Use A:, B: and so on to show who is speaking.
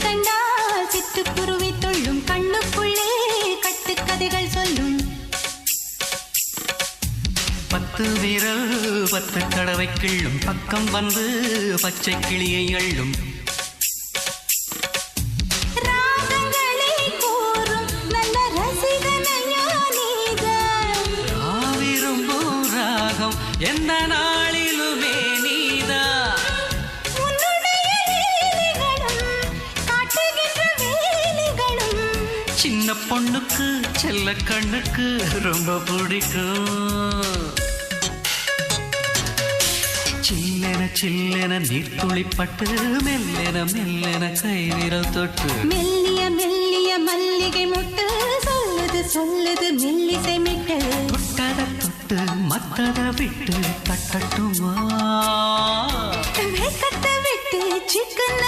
A: கண்டால் சிட்டுக்குருவி தொள்ளும் கண்ணுக்குள்ளே கட்டுக்கதைகள் சொல்லும்
B: 10 விரல் 10 தடவை கிள்ளும் பக்கம் வந்து பச்சை கிளியை அள்ளும்
A: ராகங்களை கூறும் நல்ல ரசிகனையா நீதான்
B: விரும்பும் ராகம் எந்த நாளிலுமே நீதான்
A: உன்னுடைய வேலைகளும் காட்டுகின்ற வேலைகளும்
B: சின்ன பொண்ணுக்கு செல்ல கண்ணுக்கு ரொம்ப பிடிக்கும் சில்லென சில்லென நீர்த்துளிப்பட்டு மெல்லென மெல்லென கை விரல் தொட்டு
A: மெல்லிய மெல்லிய மல்லிகை முட்டு சொல்லுது சொல்லுது மெல்லிசை மிட்டு
B: தொட்டத தொட்டு மத்தத விட்டு தட்டட்டுமா
A: கட்ட விட்டு சிக்கன